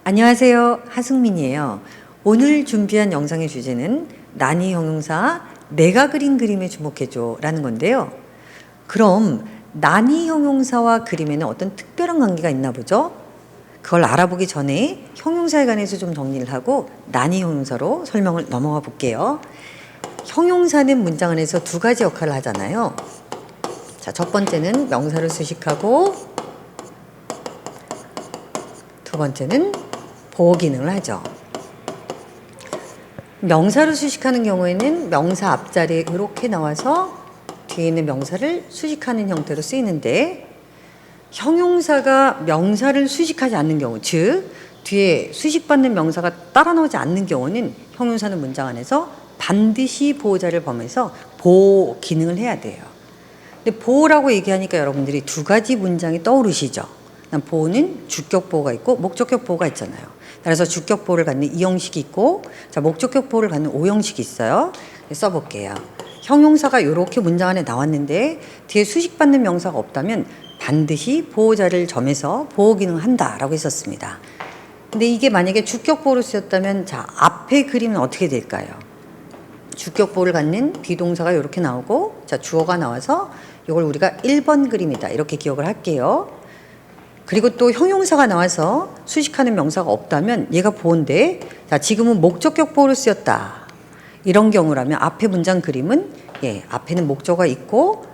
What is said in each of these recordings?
안녕하세요. 하승민이에요. 오늘 준비한 영상의 주제는 난이 형용사 내가 그린 그림에 주목해줘 라는 건데요. 그럼 난이 형용사와 그림에는 어떤 특별한 관계가 있나 보죠? 그걸 알아보기 전에 형용사에 관해서 좀 정리를 하고 난이 형용사로 설명을 넘어가 볼게요. 형용사는 문장 안에서 두 가지 역할을 하잖아요. 자, 첫 번째는 명사를 수식하고 두 번째는 보호 기능을 하죠. 명사를 수식하는 경우에는 명사 앞자리에 이렇게 나와서 뒤에 있는 명사를 수식하는 형태로 쓰이는데, 형용사가 명사를 수식하지 않는 경우, 즉 뒤에 수식받는 명사가 따라 나오지 않는 경우는 형용사는 문장 안에서 반드시 보호자를 범해서 보호 기능을 해야 돼요. 근데 보호라고 얘기하니까 여러분들이 두 가지 문장이 떠오르시죠? 보호는 주격 보호가 있고 목적격 보호가 있잖아요. 그래서 주격 보호를 갖는 이형식이 있고, 자, 목적격 보호를 갖는 오형식이 있어요. 써볼게요. 형용사가 이렇게 문장 안에 나왔는데 뒤에 수식받는 명사가 없다면 반드시 보호자를 점해서 보호 기능을 한다라고 했었습니다. 근데 이게 만약에 주격 보호로 쓰였다면, 자, 앞에 그림은 어떻게 될까요? 주격 보호를 갖는 비동사가 이렇게 나오고, 자, 주어가 나와서 이걸 우리가 1번 그림이다 이렇게 기억을 할게요. 그리고 또 형용사가 나와서 수식하는 명사가 없다면 얘가 보호인데, 자, 지금은 목적격 보호로 쓰였다. 이런 경우라면 앞에 문장 그림은 앞에는 목적어가 있고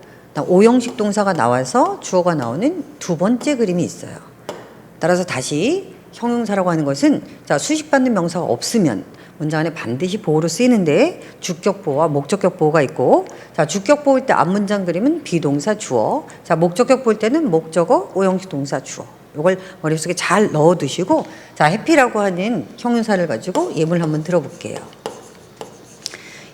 오형식 동사가 나와서 주어가 나오는 두 번째 그림이 있어요. 따라서 다시 형용사라고 하는 것은, 자, 수식받는 명사가 없으면 문장 안에 반드시 보호로 쓰이는데 주격 보호와 목적격 보호가 있고, 자, 주격 보호일 때 앞문장 그림은 비동사 주어, 자, 목적격 보호일 때는 목적어 오형식 동사 주어. 이걸 머릿속에 잘 넣어두시고, 자, 해피라고 하는 형용사를 가지고 예문을 한번 들어볼게요.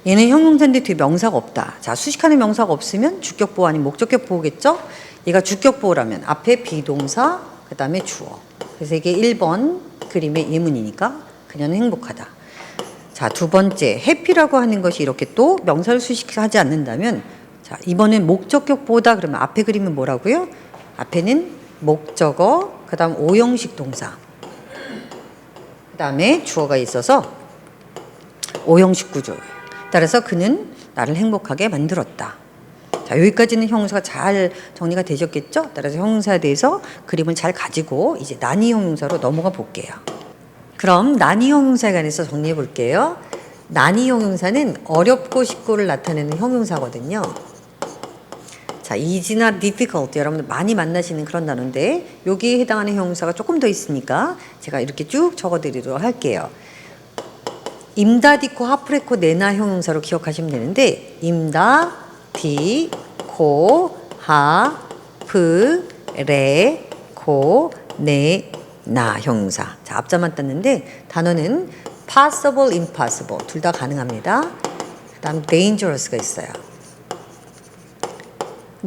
얘는 형용사인데 뒤에 명사가 없다. 자, 수식하는 명사가 없으면 주격 보호 아닌 목적격 보호겠죠? 얘가 주격 보호라면 앞에 비동사, 그 다음에 주어. 그래서 이게 1번 그림의 예문이니까 그녀는 행복하다. 자, 두 번째, 해피라고 하는 것이 이렇게 또 명사를 수식하지 않는다면, 자, 이번엔 목적격 보호다 그러면 앞에 그림은 뭐라고요? 앞에는 목적어, 그 다음 오형식 동사, 그 다음에 주어가 있어서 오형식 구조예요. 따라서 그는 나를 행복하게 만들었다. 자, 여기까지는 형용사가 잘 정리가 되셨겠죠? 따라서 형용사에 대해서 그림을 잘 가지고 이제 난이 형용사로 넘어가 볼게요. 그럼 난이 형용사에 관해서 정리해 볼게요. 난이 형용사는 어렵고 쉽고를 나타내는 형용사거든요. 자, easy나 difficult 여러분들 많이 만나시는 그런 단어인데 여기에 해당하는 형용사가 조금 더 있으니까 제가 이렇게 쭉 적어드리도록 할게요. 임다디코 하프레코 네나 형용사로 기억하시면 되는데, 임다, 디, 코, 하프, 레, 코, 네, 나 형용사. 자, 앞자만 땄는데 단어는 possible, impossible 둘 다 가능합니다. 그 다음 dangerous가 있어요.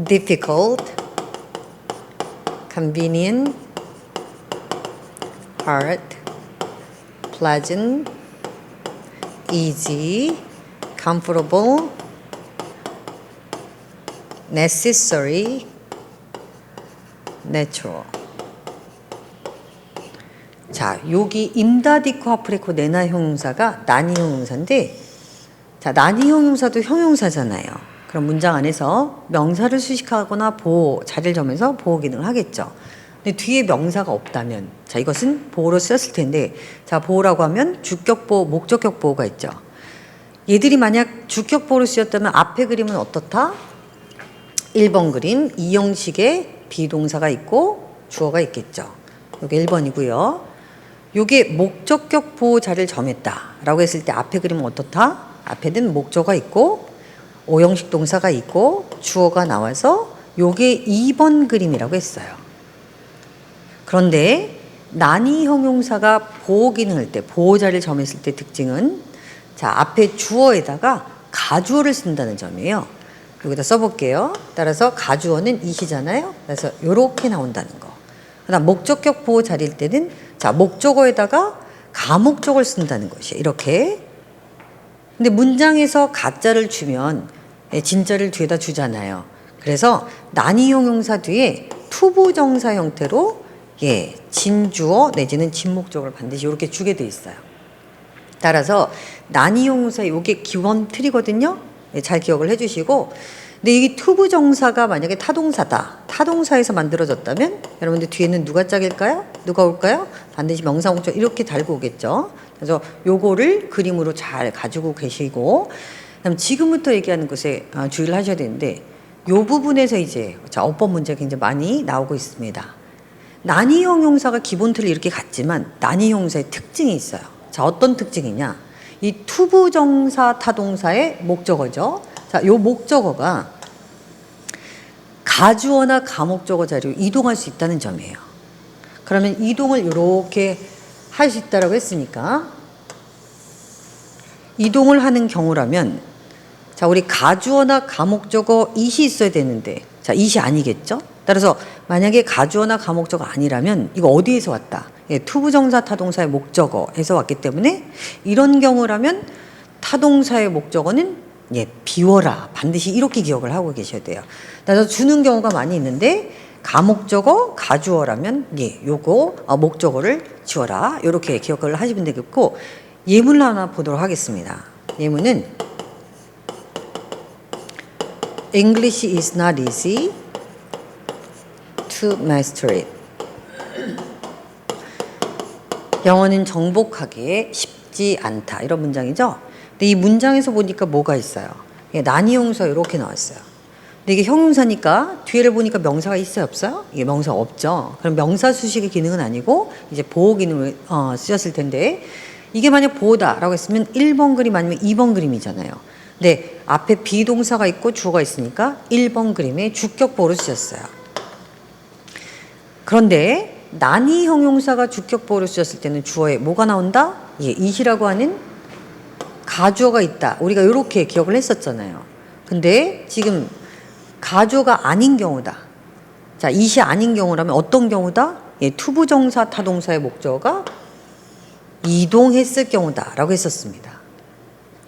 difficult, convenient, hard, pleasant, easy, comfortable, necessary, natural. 자, 여기 임다디코 하프레코 네나 형용사가 난이 형용사인데, 자, 난이 형용사도 형용사잖아요. 그럼 문장 안에서 명사를 수식하거나 보호, 자리를 점해서 보호 기능을 하겠죠. 근데 뒤에 명사가 없다면, 자, 이것은 보호로 썼을 텐데, 자, 보호라고 하면 주격 보호, 목적격 보호가 있죠. 얘들이 만약 주격 보호로 쓰였다면 앞에 그림은 어떻다? 1번 그림, 이 형식의 비동사가 있고 주어가 있겠죠. 이게 1번이고요. 이게 목적격 보호 자리를 점했다라고 했을 때 앞에 그림은 어떻다? 앞에는 목적어가 있고 오형식 동사가 있고 주어가 나와서 요게 2번 그림이라고 했어요. 그런데 난이 형용사가 보호 기능을 때, 보호 자리를 점했을 때 특징은, 자, 앞에 주어에다가 가주어를 쓴다는 점이에요. 여기다 써볼게요. 따라서 가주어는 이시잖아요. 그래서 요렇게 나온다는 거. 그다음 목적격 보호 자리일 때는, 자, 목적어에다가 가목적을 쓴다는 것이에요. 이렇게. 근데 문장에서 가짜를 주면 진짜를 뒤에다 주잖아요. 그래서 난이 형용사 뒤에 투부정사 형태로 예, 진주어 내지는 진목적어를 반드시 이렇게 주게 돼 있어요. 따라서 난이용사 요게 기본 틀이거든요. 예, 잘 기억을 해주시고, 근데 이게 투부정사가 만약에 타동사다. 타동사에서 만들어졌다면 여러분들 뒤에는 누가 짝일까요? 누가 올까요? 반드시 명사 목적 이렇게 달고 오겠죠. 그래서 요거를 그림으로 잘 가지고 계시고, 그다음 지금부터 얘기하는 것에 주의를 하셔야 되는데, 요 부분에서 이제 자 어법 문제가 굉장히 많이 나오고 있습니다. 난이형 용사가 기본 틀이 이렇게 같지만 난이형용사의 특징이 있어요. 자, 어떤 특징이냐? 이 투부정사 타동사의 목적어죠. 자, 요 목적어가 가주어나 가목적어 자리로 이동할 수 있다는 점이에요. 그러면 이동을 이렇게 할 수 있다라고 했으니까 이동을 하는 경우라면 자, 우리 가주어나 가목적어 it이 있어야 되는데 자, it이 아니겠죠? 따라서 만약에 가주어나 가목적어 아니라면 이거 어디에서 왔다? 예, 투부정사 타동사의 목적어에서 왔기 때문에 이런 경우라면 타동사의 목적어는 예, 비워라. 반드시 이렇게 기억을 하고 계셔야 돼요. 따라서 주는 경우가 많이 있는데 가목적어, 가주어라면 예, 요거 목적어를 지워라. 이렇게 기억을 하시면 되겠고, 예문 하나 보도록 하겠습니다. 예문은 English is not easy to master it. 영어는 정복하기 쉽지 않다. 이런 문장이죠. 근데 이 문장에서 보니까 뭐가 있어요? 예, 난이용사 이렇게 나왔어요. 근데 이게 형용사니까 뒤에를 보니까 명사가 있어요, 없어요? 이게 명사가 없죠. 그럼 명사 수식의 기능은 아니고 이제 보호 기능을 쓰였을 텐데, 이게 만약 보호다라고 했으면 1번 그림 아니면 2번 그림이잖아요. 근데 앞에 비동사가 있고 주어가 있으니까 1번 그림에 주격 보호를 쓰였어요. 그런데 난이 형용사가 주격 보호를 쓰였을 때는 주어에 뭐가 나온다? 예, it이라고 하는 가주어가 있다. 우리가 이렇게 기억을 했었잖아요. 근데 지금 가주어가 아닌 경우다. 자, it이 아닌 경우라면 어떤 경우다? 예, 투부정사 타동사의 목적어가 이동했을 경우다라고 했었습니다.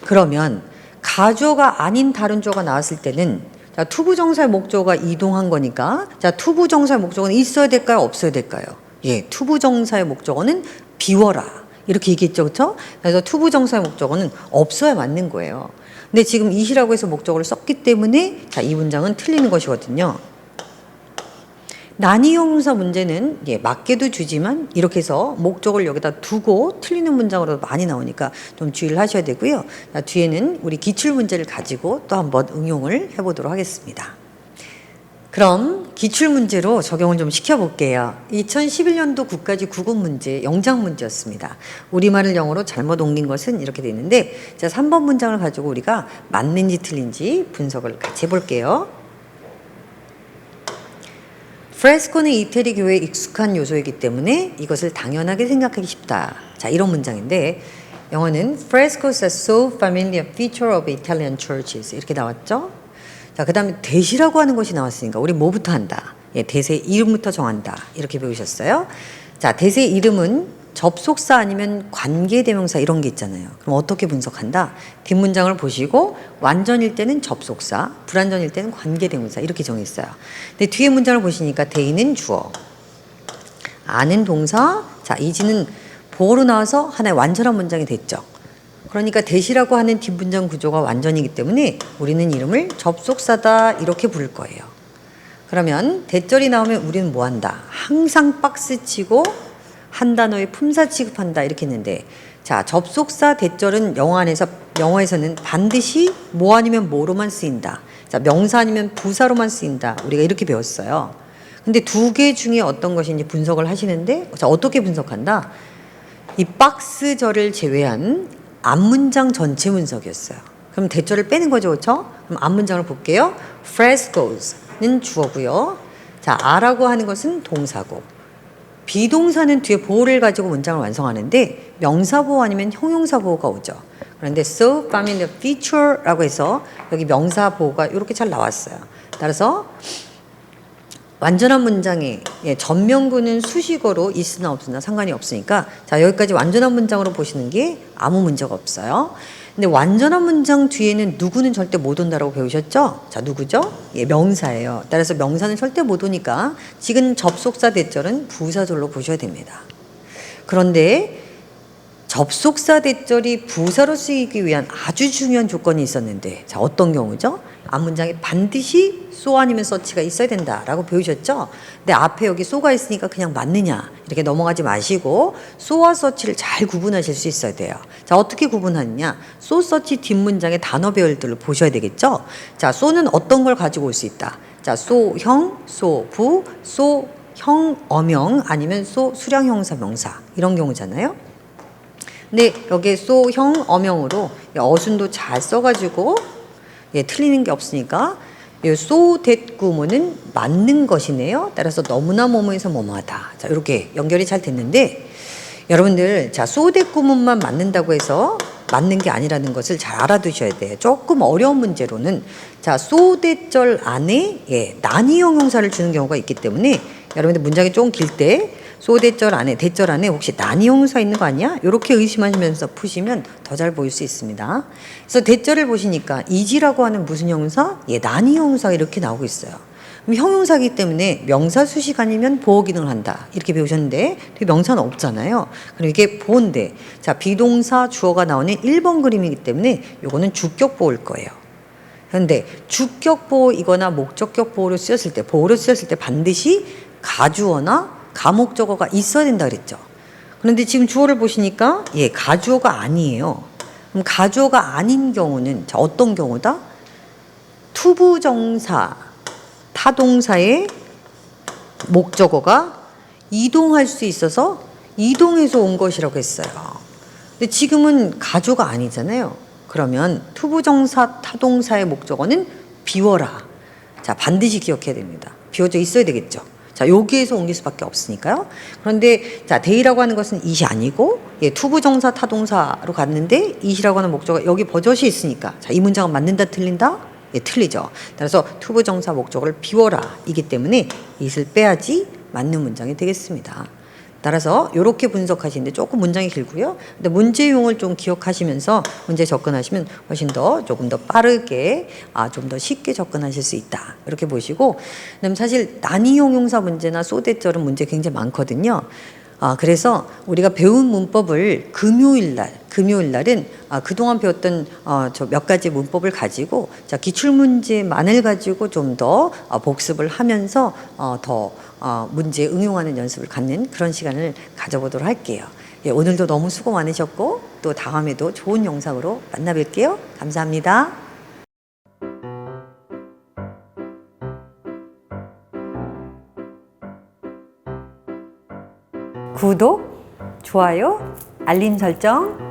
그러면 가주어가 아닌 다른 주어가 나왔을 때는 자, 투부정사의 목적어가 이동한 거니까 자, 투부정사의 목적어는 있어야 될까요? 없어야 될까요? 예, 투부정사의 목적어는 비워라. 이렇게 얘기했죠. 그렇죠? 그래서 투부정사의 목적어는 없어야 맞는 거예요. 근데 지금 it이라고 해서 목적어를 썼기 때문에 자, 이 문장은 틀리는 것이거든요. 난이형용사 문제는 예, 맞게도 주지만 이렇게 해서 목적을 여기다 두고 틀리는 문장으로 많이 나오니까 좀 주의를 하셔야 되고요. 자, 뒤에는 우리 기출 문제를 가지고 또 한번 응용을 해보도록 하겠습니다. 그럼 기출 문제로 적용을 좀 시켜볼게요. 2011년도 국가직 국어 문제 영작 문제였습니다. 우리말을 영어로 잘못 옮긴 것은 이렇게 돼 있는데, 자, 3번 문장을 가지고 우리가 맞는지 틀린지 분석을 같이 해볼게요. 프레스코는 이태리 교회에 익숙한 요소이기 때문에 이것을 당연하게 생각하기 쉽다. 자, 이런 문장인데 영어는 Frescoes are so familiar feature of Italian churches 이렇게 나왔죠. 자, 그 다음에 대시라고 하는 것이 나왔으니까 우리 뭐부터 한다? 예, 대세의 이름부터 정한다. 이렇게 배우셨어요. 자, 대세의 이름은 접속사 아니면 관계대명사 이런 게 있잖아요. 그럼 어떻게 분석한다? 뒷문장을 보시고 완전일 때는 접속사, 불완전일 때는 관계대명사 이렇게 정했어요. 근데 뒤에 문장을 보시니까 대인은 주어, 아는 동사, 자, 이지는 보어로 나와서 하나의 완전한 문장이 됐죠. 그러니까 대시라고 하는 뒷문장 구조가 완전이기 때문에 우리는 이름을 접속사다 이렇게 부를 거예요. 그러면 대절이 나오면 우리는 뭐 한다? 항상 박스 치고 한 단어의 품사 취급한다 이렇게 했는데, 자, 접속사 대절은 영어에서는 반드시 뭐 아니면 뭐로만 쓰인다. 자, 명사 아니면 부사로만 쓰인다. 우리가 이렇게 배웠어요. 근데 두 개 중에 어떤 것인지 분석을 하시는데, 자, 어떻게 분석한다? 이 박스절을 제외한 앞문장 전체 분석이었어요. 그럼 대절을 빼는 거죠, 그렇죠? 그럼 앞문장을 볼게요. Frescoes는 주어고요. 자, a라고 하는 것은 동사고, 비동사는 뒤에 보호를 가지고 문장을 완성하는데 명사 보호 아니면 형용사 보호가 오죠. 그런데 so familiar feature라고 해서 여기 명사 보호가 이렇게 잘 나왔어요. 따라서 완전한 문장에 예, 전명구는 수식어로 있으나 없으나 상관이 없으니까 자, 여기까지 완전한 문장으로 보시는 게 아무 문제가 없어요. 근데 완전한 문장 뒤에는 누구는 절대 못 온다라고 배우셨죠? 자, 누구죠? 예, 명사예요. 따라서 명사는 절대 못 오니까 지금 접속사 대절은 부사절로 보셔야 됩니다. 그런데 접속사 대절이 부사로 쓰이기 위한 아주 중요한 조건이 있었는데, 자, 어떤 경우죠? 앞문장에 반드시 so 아니면 such가 있어야 된다라고 배우셨죠? 근데 앞에 여기 so가 있으니까 그냥 맞느냐 이렇게 넘어가지 마시고 so와 such를 잘 구분하실 수 있어야 돼요. 자, 어떻게 구분하느냐? so, such 뒷문장의 단어 배열들을 보셔야 되겠죠? 자, so는 어떤 걸 가지고 올 수 있다. 자, so 형, so 부, so 형 어명 아니면 so 수량 형사 명사 이런 경우잖아요. 근데 여기에 so 형 어명으로 어순도 잘 써가지고 예, 틀리는 게 없으니까 so that 구문은 맞는 것이네요. 따라서 너무나 뭐뭐해서 뭐뭐하다. 자, 이렇게 연결이 잘 됐는데 여러분들 자 so that 구문만 맞는다고 해서 맞는 게 아니라는 것을 잘 알아두셔야 돼요. 조금 어려운 문제로는 자 so that 절 안에 예, 난이 형용사를 주는 경우가 있기 때문에 여러분들 문장이 조금 길 때 so that 절 안에 대절 안에 혹시 난이 형용사 있는 거 아니야? 이렇게 의심하시면서 푸시면 더 잘 보일 수 있습니다. 그래서 대절을 보시니까 is라고 하는 무슨 형용사? 예, 난이 형용사가 이렇게 나오고 있어요. 그럼 형용사이기 때문에 명사 수식 아니면 보호 기능을 한다 이렇게 배우셨는데 명사는 없잖아요. 그럼 이게 보호인데 자 비동사 주어가 나오는 1번 그림이기 때문에 요거는 주격 보호일 거예요. 그런데 주격 보호이거나 목적격 보호로 쓰였을 때 보호로 쓰였을 때 반드시 가주어나 가목적어가 있어야 된다 그랬죠. 그런데 지금 주어를 보시니까 예 가주어가 아니에요. 그럼 가주어가 아닌 경우는 자 어떤 경우다? 투부정사 타동사의 목적어가 이동할 수 있어서 이동해서 온 것이라고 했어요. 근데 지금은 가주어가 아니잖아요. 그러면 투부정사 타동사의 목적어는 비워라. 자, 반드시 기억해야 됩니다. 비워져 있어야 되겠죠. 자, 여기에서 옮길 수밖에 없으니까요. 그런데 자, 데이라고 하는 것은 it이 아니고 예, 투부정사 타동사로 갔는데 it이라고 하는 목적어 여기 버젓이 있으니까 자, 이 문장은 맞는다 틀린다? 예, 틀리죠. 따라서 투부정사 목적어를 비워라 이기 때문에 it을 빼야지 맞는 문장이 되겠습니다. 따라서 이렇게 분석하시는데 조금 문장이 길고요. 근데 문제용을 좀 기억하시면서 문제 접근하시면 훨씬 더 조금 더 빠르게 좀 더 쉽게 접근하실 수 있다. 이렇게 보시고 그다음 사실 난이 형용사 문제나 소대절은 문제 굉장히 많거든요. 그래서 우리가 배운 문법을 금요일 날은 그동안 배웠던 저 몇 가지 문법을 가지고 자 기출문제만을 가지고 좀 더 복습을 하면서 더 문제 응용하는 연습을 갖는 그런 시간을 가져보도록 할게요. 예, 오늘도 너무 수고 많으셨고 또 다음에도 좋은 영상으로 만나 뵐게요. 감사합니다. 구독, 좋아요, 알림 설정